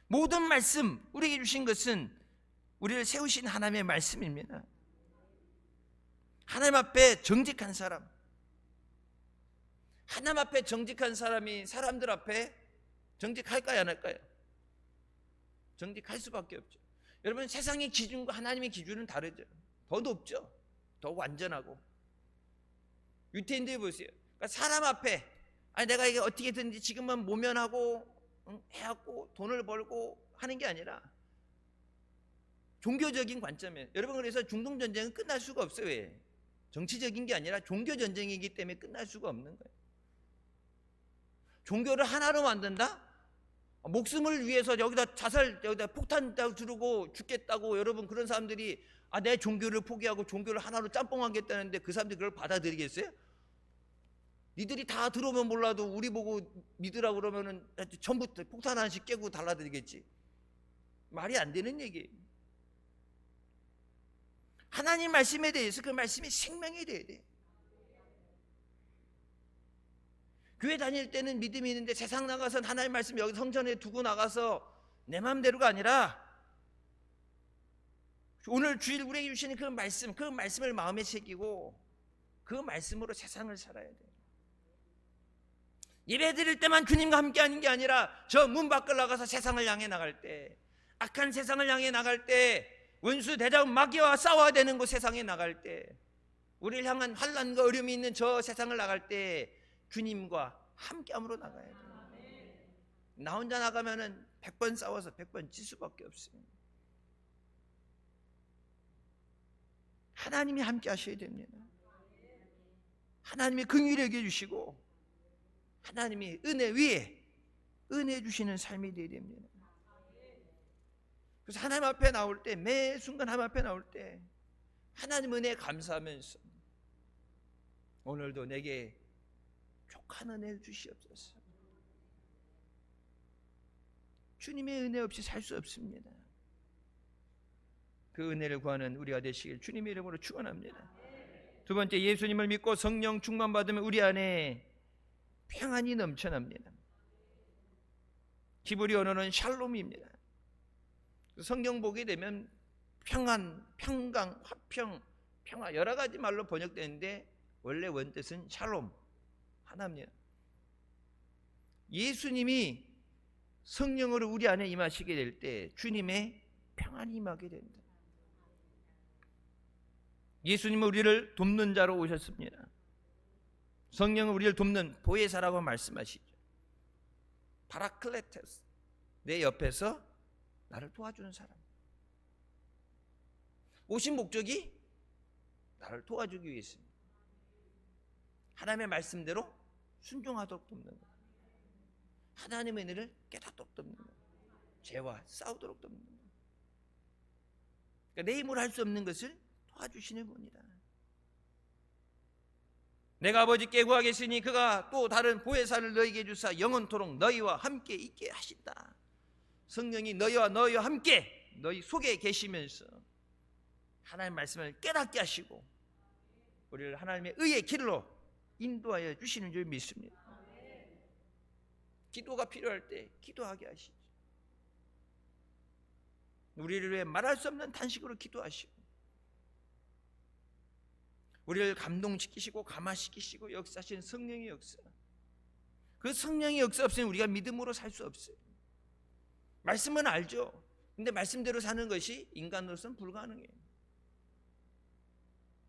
모든 말씀, 우리에게 주신 것은 우리를 세우신 하나님의 말씀입니다. 하나님 앞에 정직한 사람, 하나님 앞에 정직한 사람이 사람들 앞에 정직할까요, 안 할까요? 정직할 수밖에 없죠. 여러분, 세상의 기준과 하나님의 기준은 다르죠. 더 높죠. 더 완전하고. 유태인들 보세요. 그러니까 사람 앞에, 아니 내가 이게 어떻게든지 지금은 모면하고 해갖고 돈을 벌고 하는 게 아니라 종교적인 관점이에요. 여러분, 그래서 중동 전쟁은 끝날 수가 없어요. 왜? 정치적인 게 아니라 종교 전쟁이기 때문에 끝날 수가 없는 거예요. 종교를 하나로 만든다? 목숨을 위해서 여기다 자살, 여기다 폭탄 두르고 죽겠다고 여러분 그런 사람들이 내 종교를 포기하고 종교를 하나로 짬뽕하겠다는데 그 사람들이 그걸 받아들이겠어요? 니들이 다 들어오면 몰라도 우리 보고 믿으라고 그러면은 전부 폭탄 하나씩 깨고 달라드리겠지. 말이 안 되는 얘기예요. 하나님 말씀에 대해서 그 말씀이 생명이 돼야 돼. 교회 다닐 때는 믿음이 있는데 세상 나가서 하나님 말씀 여기 성전에 두고 나가서 내 마음대로가 아니라 오늘 주일 우리에게 주시는 그 말씀을 마음에 새기고 그 말씀으로 세상을 살아야 돼. 예배 드릴 때만 주님과 함께 하는 게 아니라 저 문 밖을 나가서 세상을 향해 나갈 때, 악한 세상을 향해 나갈 때, 원수 대장 마귀와 싸워야 되는 곳 세상에 나갈 때, 우리를 향한 환난과 어려움이 있는 저 세상을 나갈 때 주님과 함께함으로 나가야 돼요. 나 혼자 나가면은 100번 싸워서 100번 질 수밖에 없어요. 하나님이 함께 하셔야 됩니다. 하나님이 긍휼히 여겨 주시고 하나님이 은혜 위에 은혜 주시는 삶이 되어야 됩니다. 그래서 하나님 앞에 나올 때, 매 순간 하나님 앞에 나올 때 하나님 은혜에 감사하면서 오늘도 내게 족한 은혜를 주시옵소서. 주님의 은혜 없이 살 수 없습니다. 그 은혜를 구하는 우리가 되시길 주님의 이름으로 축원합니다. 두 번째, 예수님을 믿고 성령 충만 받으면 우리 안에 평안이 넘쳐납니다. 히브리 언어는 샬롬입니다. 성경 보게 되면 평안, 평강, 화평, 평화 여러 가지 말로 번역되는데 원래 원뜻은 샬롬, 하나입니다. 예수님이 성령으로 우리 안에 임하시게 될 때 주님의 평안이 임하게 된다. 예수님은 우리를 돕는 자로 오셨습니다. 성령은 우리를 돕는 보혜사라고 말씀하시죠. 파라클레토스, 내 옆에서 나를 도와주는 사람. 오신 목적이 나를 도와주기 위해서입니다. 하나님의 말씀대로 순종하도록 돕는 것, 하나님의 은혜를 깨닫도록 돕는 것, 죄와 싸우도록 돕는 것. 그러니까 내 힘으로 할 수 없는 것을 도와주시는 분이다. 내가 아버지께 구하겠으니 그가 또 다른 보혜사를 너희에게 주사 영원토록 너희와 함께 있게 하신다. 성령이 너희와 함께 너희 속에 계시면서 하나님의 말씀을 깨닫게 하시고 우리를 하나님의 의의 길로 인도하여 주시는 줄 믿습니다. 기도가 필요할 때 기도하게 하시죠. 우리를 위해 말할 수 없는 탄식으로 기도하시고 우리를 감동시키시고 감화시키시고 역사하시는 성령의 역사. 그 성령의 역사 없으면 우리가 믿음으로 살 수 없어요. 말씀은 알죠. 근데 말씀대로 사는 것이 인간으로서는 불가능해요.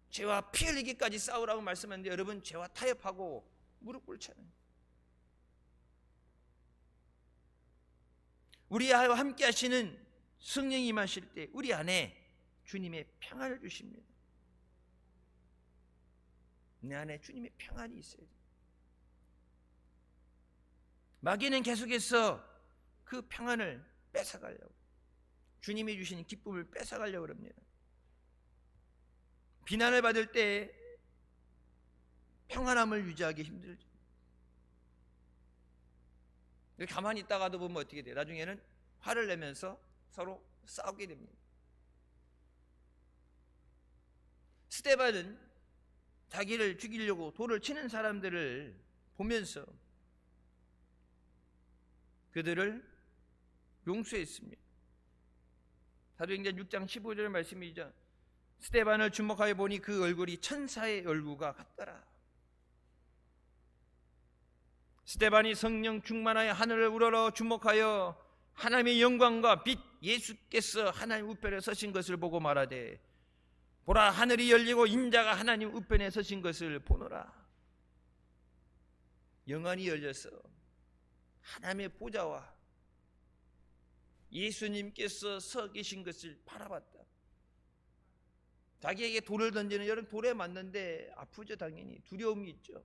죄와 피 흘리기까지 싸우라고 말씀하는데 여러분 죄와 타협하고 무릎 꿇잖아요. 우리와 함께 하시는 성령이 임하실 때 우리 안에 주님의 평안을 주십니다. 내 안에 주님의 평안이 있어야 돼요. 마귀는 계속해서 그 평안을 뺏어가려고, 주님이 주시는 기쁨을 뺏어가려고 합니다. 비난을 받을 때 평안함을 유지하기 힘들죠. 가만히 있다가도 보면 어떻게 돼요? 나중에는 화를 내면서 서로 싸우게 됩니다. 스데반은 자기를 죽이려고 돌을 치는 사람들을 보면서 그들을 용서했습니다. 사도행전 6장 15절 말씀이죠. 스데반을 주목하여 보니 그 얼굴이 천사의 얼굴과 같더라. 스데반이 성령 충만하여 하늘을 우러러 주목하여 하나님의 영광과 빛 예수께서 하나님 우편에 서신 것을 보고 말하되 보라 하늘이 열리고 인자가 하나님 우편에 서신 것을 보노라. 영안이 열려서 하나님의 보좌와 예수님께서 서 계신 것을 바라봤다. 자기에게 돌을 던지는 여러분 돌에 맞는데 아프죠. 당연히 두려움이 있죠.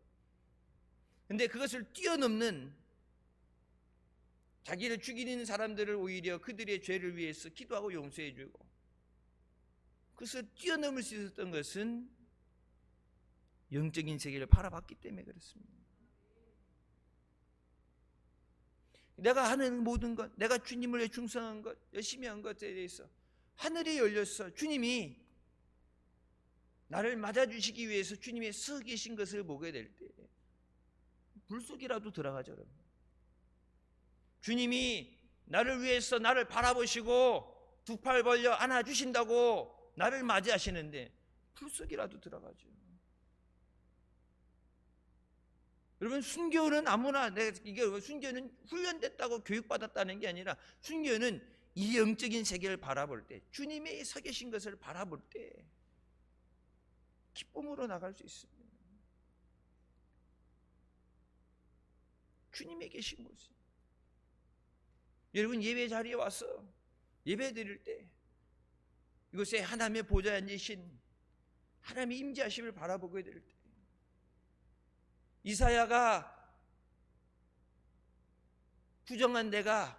근데 그것을 뛰어넘는 자기를 죽이는 사람들을 오히려 그들의 죄를 위해서 기도하고 용서해 주고 그것을 뛰어넘을 수 있었던 것은 영적인 세계를 바라봤기 때문에 그렇습니다. 내가 하는 모든 것, 내가 주님을 위해 충성한 것, 열심히 한 것에 대해서 하늘이 열려서 주님이 나를 맞아주시기 위해서 주님이 서 계신 것을 보게 될 때 불속이라도 들어가죠. 여러분. 주님이 나를 위해서 나를 바라보시고 두 팔 벌려 안아주신다고 나를 맞이하시는데 불속이라도 들어가죠. 여러분 순교는 아무나 이게 순교는 훈련됐다고 교육받았다는 게 아니라 순교는 이 영적인 세계를 바라볼 때 주님이 서 계신 것을 바라볼 때 기쁨으로 나갈 수 있습니다. 주님이 계신 곳이. 여러분 예배 자리에 와서 예배 드릴 때 이곳에 하나님의 보좌에 앉으신 하나님의 임재하심을 바라보게 될 때 이사야가 부정한 데가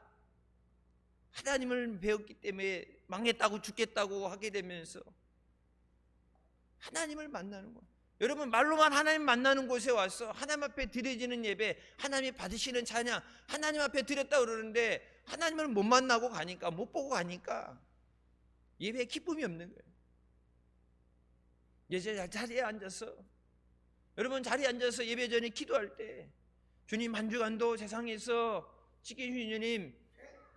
하나님을 배웠기 때문에 망했다고 죽겠다고 하게 되면서 하나님을 만나는 거예요. 여러분 말로만 하나님 만나는 곳에 와서 하나님 앞에 드려지는 예배, 하나님이 받으시는 찬양, 하나님 앞에 드렸다 그러는데 하나님을 못 만나고 가니까, 못 보고 가니까 예배에 기쁨이 없는 거예요. 예배 자리에 앉아서 여러분 자리에 앉아서 예배 전에 기도할 때 주님 한 주간도 세상에서 지키신 주님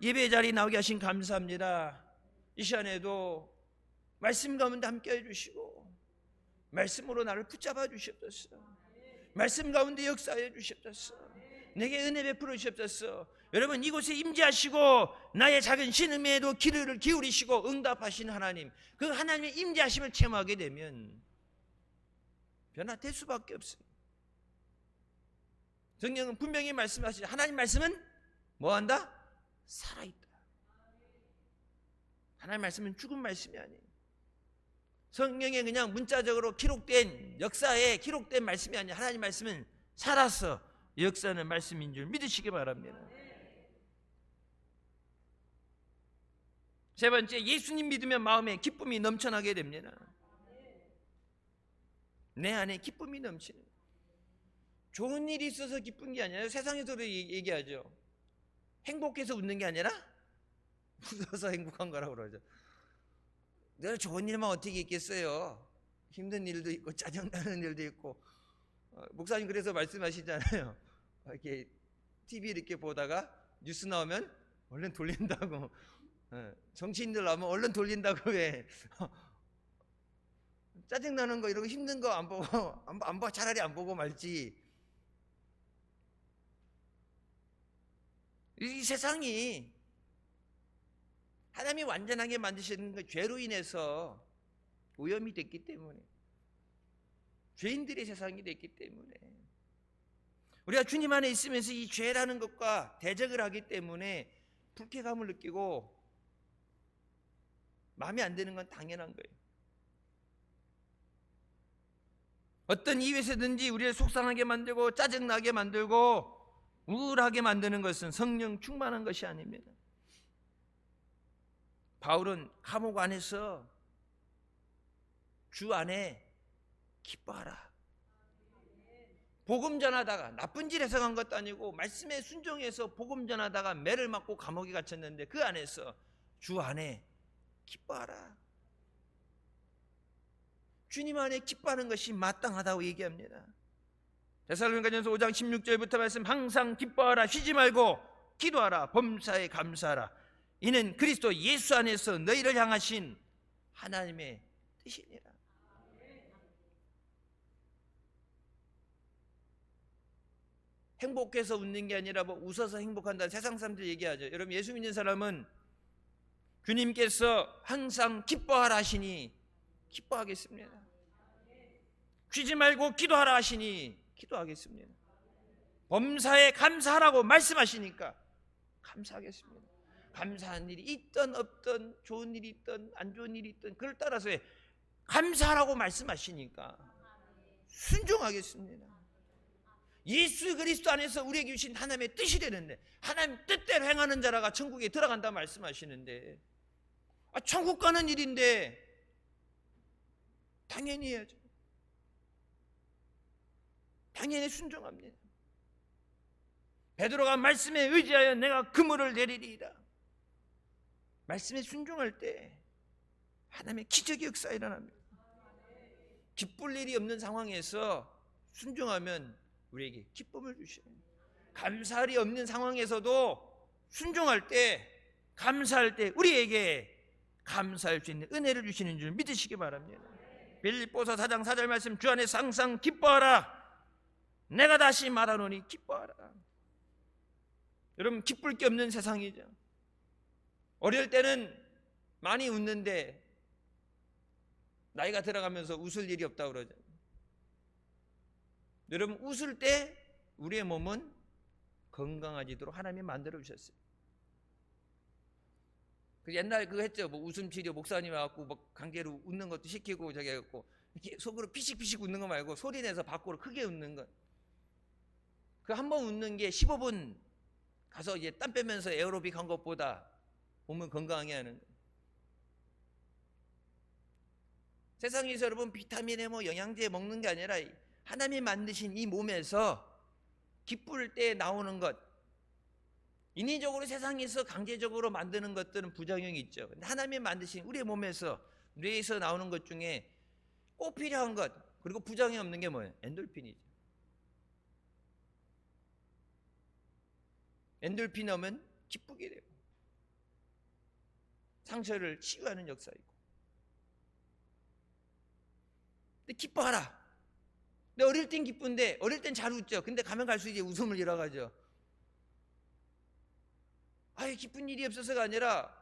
예배 자리에 나오게 하신 감사합니다. 이 시간에도 말씀 가운데 함께 해주시고 말씀으로 나를 붙잡아 주시옵소서. 말씀 가운데 역사해 주시옵소서. 내게 은혜 베풀어 주시옵소서. 여러분 이곳에 임재하시고 나의 작은 신음에도 귀를 기울이시고 응답하시는 하나님, 그 하나님의 임재하심을 체험하게 되면 변화될 수밖에 없어요. 성경은 분명히 말씀하시죠. 하나님 말씀은 뭐한다? 살아있다. 하나님 말씀은 죽은 말씀이 아니에요. 성경에 그냥 문자적으로 기록된 역사에 기록된 말씀이 아니라 하나님 말씀은 살아서 역사는 말씀인 줄 믿으시기 바랍니다. 세 번째, 예수님 믿으면 마음에 기쁨이 넘쳐나게 됩니다. 내 안에 기쁨이 넘치는, 좋은 일이 있어서 기쁜 게 아니라 세상에서도 얘기하죠. 행복해서 웃는 게 아니라 웃어서 행복한 거라고 그러죠. 늘 좋은 일만 어떻게 있겠어요. 힘든 일도 있고 짜증나는 일도 있고. 목사님 그래서 말씀하시잖아요. 이렇게 TV 이렇게 보다가 뉴스 나오면 얼른 돌린다고. 정치인들 나오면 얼른 돌린다고 왜. 짜증나는 거 이런 거 힘든 거 안 보고 안 봐, 차라리 안 보고 말지. 이 세상이 하나님이 완전하게 만드시는 그 죄로 인해서 오염이 됐기 때문에, 죄인들의 세상이 됐기 때문에, 우리가 주님 안에 있으면서 이 죄라는 것과 대적을 하기 때문에 불쾌감을 느끼고 마음에 안 드는 건 당연한 거예요. 어떤 이유에서든지 우리를 속상하게 만들고 짜증나게 만들고 우울하게 만드는 것은 성령 충만한 것이 아닙니다. 바울은 감옥 안에서 주 안에 기뻐하라. 복음 전하다가 나쁜 짓 해서 간 것도 아니고 말씀에 순종해서 복음 전하다가 매를 맞고 감옥에 갇혔는데 그 안에서 주 안에 기뻐하라. 주님 안에 기뻐하는 것이 마땅하다고 얘기합니다. 데살로니가전서 5장 16절부터 말씀, 항상 기뻐하라, 쉬지 말고 기도하라, 범사에 감사하라. 이는 그리스도 예수 안에서 너희를 향하신 하나님의 뜻이니라. 행복해서 웃는 게 아니라 뭐 웃어서 행복한다, 세상 사람들 얘기하죠. 여러분, 예수 믿는 사람은 주님께서 항상 기뻐하라 하시니 기뻐하겠습니다. 쉬지 말고 기도하라 하시니 기도하겠습니다. 범사에 감사하라고 말씀하시니까 감사하겠습니다. 감사한 일이 있든 없든, 좋은 일이 있든 안 좋은 일이 있든 그걸 따라서 감사하라고 말씀하시니까 순종하겠습니다. 예수 그리스도 안에서 우리에게 주신 하나님의 뜻이 되는데, 하나님 뜻대로 행하는 자라가 천국에 들어간다 말씀하시는데, 천국 가는 일인데 당연히 해야죠. 당연히 순종합니다. 베드로가 말씀에 의지하여 내가 그물을 내리리이다. 말씀에 순종할 때 하나님의 기적의 역사가 일어납니다. 기쁠 일이 없는 상황에서 순종하면 우리에게 기쁨을 주셔요. 감사할 일이 없는 상황에서도 순종할 때, 감사할 때 우리에게 감사할 수 있는 은혜를 주시는 줄 믿으시기 바랍니다. 빌립보서 4장 4절 말씀, 주 안에서 항상 기뻐하라. 내가 다시 말하노니 기뻐하라. 여러분, 기쁠 게 없는 세상이죠. 어릴 때는 많이 웃는데 나이가 들어가면서 웃을 일이 없다고 그러죠. 여러분, 웃을 때 우리의 몸은 건강해지도록 하나님이 만들어 주셨어요. 그 옛날 그거 했죠. 뭐 웃음 치료 목사님 와갖고 뭐 강제로 웃는 것도 시키고 저기 해갖고 이렇게 속으로 피식피식 웃는 거 말고 소리 내서 밖으로 크게 웃는 것. 그 한 번 웃는 게 15분 가서 이제 땀 빼면서 에어로빅 한 것보다 몸을 건강하게 하는 거예요. 세상에서 여러분 비타민에 뭐 영양제 먹는 게 아니라 하나님이 만드신 이 몸에서 기쁠 때 나오는 것, 인위적으로 세상에서 강제적으로 만드는 것들은 부작용이 있죠. 근데 하나님이 만드신 우리의 몸에서, 뇌에서 나오는 것 중에 꼭 필요한 것, 그리고 부작용이 없는 게 뭐예요? 엔돌핀이죠. 엔돌핀 오면 기쁘게 돼요. 상처를 치유하는 역사이고. 근데 기뻐하라. 근데 어릴 땐 기쁜데, 어릴 땐 잘 웃죠. 근데 가면 갈수록 이제 웃음을 잃어가죠. 아예 기쁜 일이 없어서가 아니라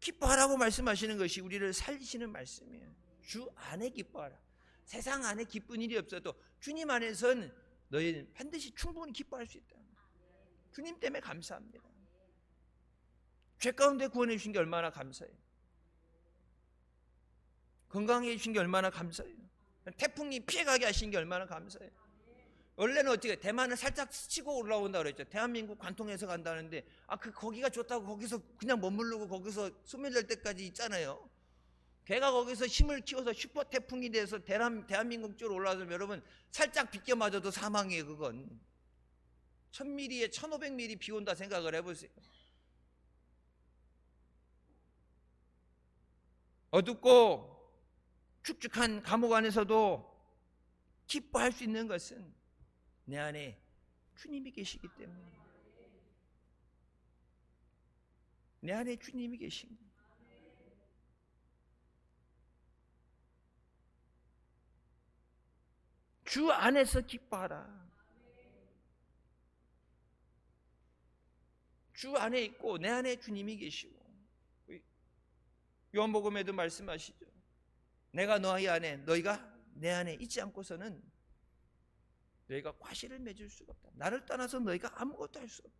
기뻐하라고 말씀하시는 것이 우리를 살리시는 말씀이에요. 주 안에 기뻐하라. 세상 안에 기쁜 일이 없어도 주님 안에서는 너희는 반드시 충분히 기뻐할 수 있다. 주님 때문에 감사합니다. 죄 가운데 구원해 주신 게 얼마나 감사해요. 건강해 주신 게 얼마나 감사해요. 태풍이 피해가게 하신 게 얼마나 감사해요. 원래는 어떻게 대만을 살짝 스치고 올라온다고 그랬죠. 대한민국 관통해서 간다는데 거기가 좋다고 거기서 그냥 머무르고 거기서 소멸될 때까지 있잖아요. 걔가 거기서 힘을 키워서 슈퍼 태풍이 돼서 대한민국 쪽으로 올라와서 여러분 살짝 비껴 맞아도 사망이에요. 그건 1000mm에 1500mm 비 온다 생각을 해보세요. 어둡고 축축한 감옥 안에서도 기뻐할 수 있는 것은 내 안에 주님이 계시기 때문에, 내 안에 주님이 계신 거예요. 주 안에서 기뻐하라. 주 안에 있고 내 안에 주님이 계시고, 요한복음에도 말씀하시죠. 내가 너희 안에, 너희가 내 안에 있지 않고서는 너희가 과실을 맺을 수가 없다. 나를 떠나서 너희가 아무것도 할 수 없다.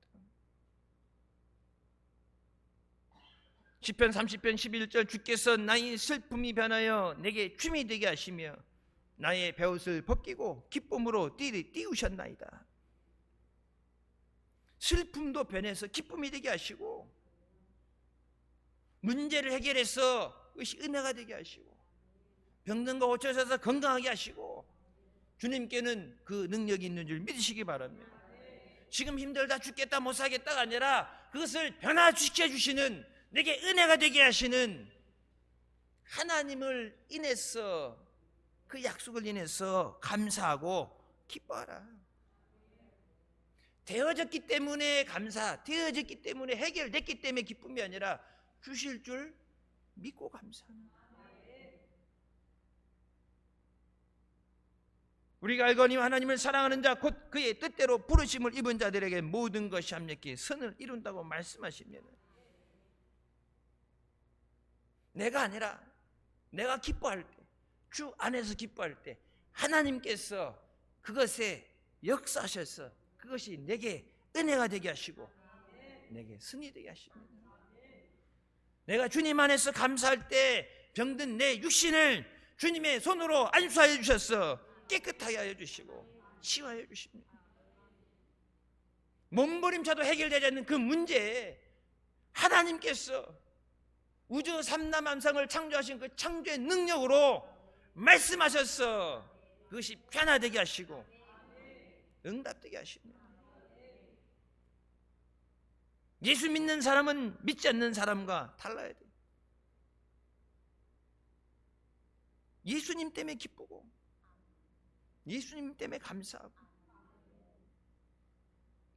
시편 30편 11절, 주께서 나의 슬픔이 변하여 내게 춤이 되게 하시며 나의 베옷을 벗기고 기쁨으로 띄우셨나이다. 슬픔도 변해서 기쁨이 되게 하시고, 문제를 해결해서 그것이 은혜가 되게 하시고, 병든 거 고쳐서 건강하게 하시고, 주님께는 그 능력이 있는 줄 믿으시기 바랍니다. 지금 힘들다 죽겠다 못 살겠다가 아니라 그것을 변화시켜 주시는, 내게 은혜가 되게 하시는 하나님을 인해서, 그 약속을 인해서 감사하고 기뻐하라. 되어졌기 때문에 감사, 되어졌기 때문에 해결됐기 때문에 기쁨이 아니라 주실 줄 믿고 감사합니다. 우리가 알거니 하나님을 사랑하는 자 곧 그의 뜻대로 부르심을 입은 자들에게 모든 것이 합력히 선을 이룬다고 말씀하십니다. 내가 아니라 내가 기뻐할 때, 주 안에서 기뻐할 때 하나님께서 그것에 역사하셔서 그것이 내게 은혜가 되게 하시고 내게 승리 되게 하십니다. 내가 주님 안에서 감사할 때 병든 내 육신을 주님의 손으로 안수하여 주셔서 깨끗하게 하여 주시고 치유하여 주십니다. 몸부림쳐도 해결되지 않는 그 문제에 하나님께서 우주 삼라만상을 창조하신 그 창조의 능력으로 말씀하셔서 그것이 변화되게 하시고 응답되게 하십니다. 예수 믿는 사람은 믿지 않는 사람과 달라야 돼요. 예수님 때문에 기쁘고 예수님 때문에 감사하고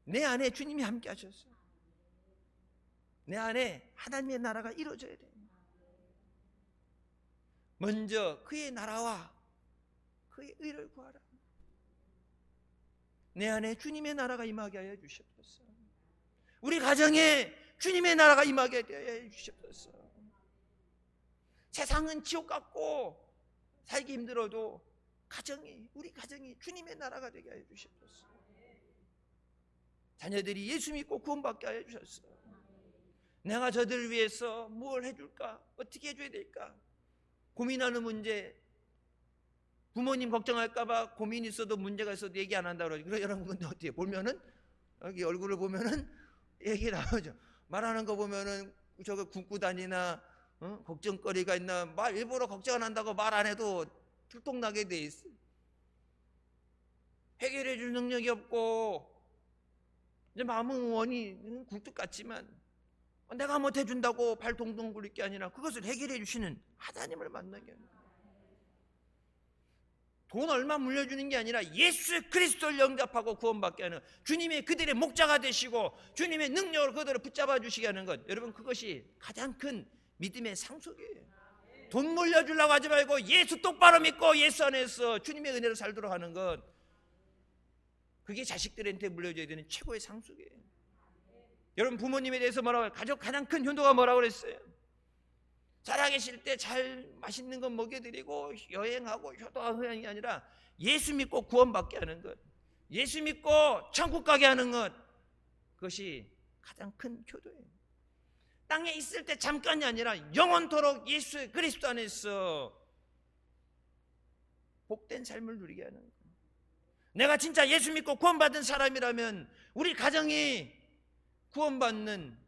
내 안에 주님이 함께 하셨어요. 내 안에 하나님의 나라가 이루어져야 돼요. 먼저 그의 나라와 그의 의를 구하라. 내 안에 주님의 나라가 임하게 하여 주시옵소서. 우리 가정에 주님의 나라가 임하게 하여 주시옵소서. 세상은 지옥 같고 살기 힘들어도 우리 가정이 주님의 나라가 되게 하여 주시옵소서. 자녀들이 예수 믿고 구원받게 하여 주셨어. 내가 저들을 위해서 뭘 해줄까? 어떻게 해줘야 될까? 고민하는 문제, 부모님 걱정할까 봐 고민이 있어도 문제가 있어도 얘기 안 한다고 그러죠. 그래, 여러분 근데 어떻게 보면은 여기 얼굴을 보면은 얘기 나오죠. 말하는 거 보면은 저거 굶고다니나 걱정거리가 있나, 말 일부러 걱정 안 한다고 말 안 해도 들통나게 돼 있어. 해결해 줄 능력이 없고 이제 마음은 원이 굴뚝 같지만 내가 못 해준다고 발 동동 굴릴 게 아니라 그것을 해결해 주시는 하나님을 만나게 합니다. 돈 얼마 물려주는 게 아니라 예수 그리스도를 영접하고 구원받게 하는 주님의 그들의 목자가 되시고 주님의 능력으로 그들을 붙잡아 주시게 하는 것, 여러분 그것이 가장 큰 믿음의 상속이에요. 돈 물려주려고 하지 말고 예수 똑바로 믿고 예수 안에서 주님의 은혜로 살도록 하는 것, 그게 자식들한테 물려줘야 되는 최고의 상속이에요. 여러분 부모님에 대해서 뭐라고 해요? 가족 가장 큰 효도가 뭐라고 그랬어요? 살아계실 때 잘 맛있는 거 먹여드리고 여행하고 효도하는 게 아니라 예수 믿고 구원받게 하는 것, 예수 믿고 천국 가게 하는 것, 그것이 가장 큰 효도예요. 땅에 있을 때 잠깐이 아니라 영원토록 예수 그리스도 안에서 복된 삶을 누리게 하는 것. 내가 진짜 예수 믿고 구원받은 사람이라면 우리 가정이 구원받는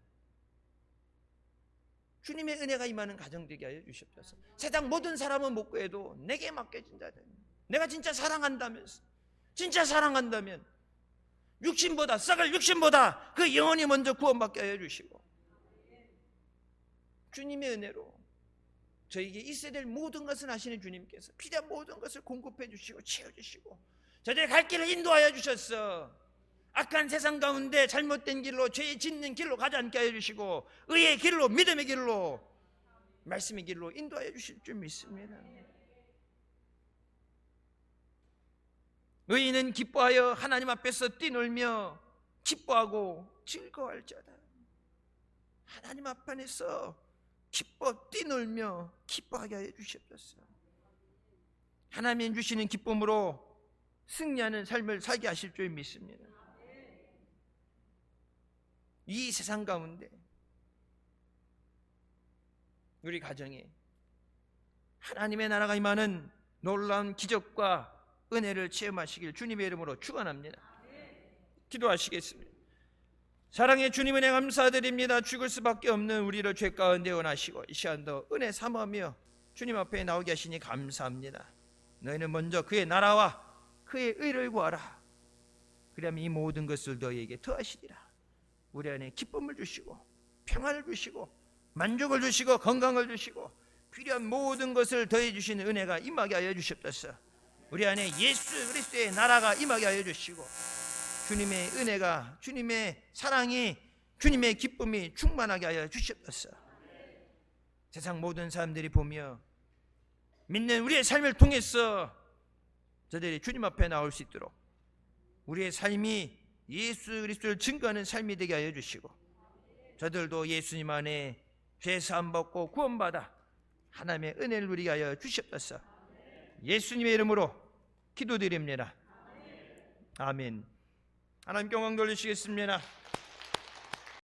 주님의 은혜가 임하는 가정 되게 하여 주시옵소서. 세상 모든 사람은 못 구해도 내게 맡겨진 자들, 내가 진짜 사랑한다면서, 진짜 사랑한다면 육신보다, 썩을 육신보다 그 영혼이 먼저 구원받게 하여 주시고 주님의 은혜로 저에게 있어야 될 모든 것을 아시는 주님께서 필요한 모든 것을 공급해 주시고 채워주시고 저들의 갈 길을 인도하여 주셨어. 악한 세상 가운데 잘못된 길로, 죄의 짓는 길로 가지 않게 하여 주시고 의의 길로, 믿음의 길로, 말씀의 길로 인도하여 주실 줄 믿습니다. 의인은 기뻐하여 하나님 앞에서 뛰놀며 기뻐하고 즐거워할지어다. 하나님 앞에서 기뻐 뛰놀며 기뻐하게 하여 주시옵소서. 하나님이 주시는 기쁨으로 승리하는 삶을 살게 하실 줄 믿습니다. 이 세상 가운데 우리 가정에 하나님의 나라가 임하는 놀라운 기적과 은혜를 체험하시길 주님의 이름으로 축원합니다. 기도하시겠습니다. 사랑의 주님, 은혜 감사드립니다. 죽을 수밖에 없는 우리를 죄 가운데 원하시고 이 시간도 은혜 삼으며 주님 앞에 나오게 하시니 감사합니다. 너희는 먼저 그의 나라와 그의 의를 구하라. 그러면 이 모든 것을 너희에게 더하시리라. 우리 안에 기쁨을 주시고 평안을 주시고 만족을 주시고 건강을 주시고 필요한 모든 것을 더해 주시는 은혜가 임하게 하여 주시옵소서. 우리 안에 예수 그리스도의 나라가 임하게 하여 주시고 주님의 은혜가, 주님의 사랑이, 주님의 기쁨이 충만하게 하여 주시옵소서. 세상 모든 사람들이 보며 믿는 우리의 삶을 통해서 저들이 주님 앞에 나올 수 있도록 우리의 삶이 예수 그리스도를 증거하는 삶이 되게 하여 주시고 저들도 예수님 안에 죄 사함 받고 구원받아 하나님의 은혜를 누리게 하여 주시옵소서. 예수님의 이름으로 기도드립니다. 아멘. 하나님께 영광 돌리시겠습니다.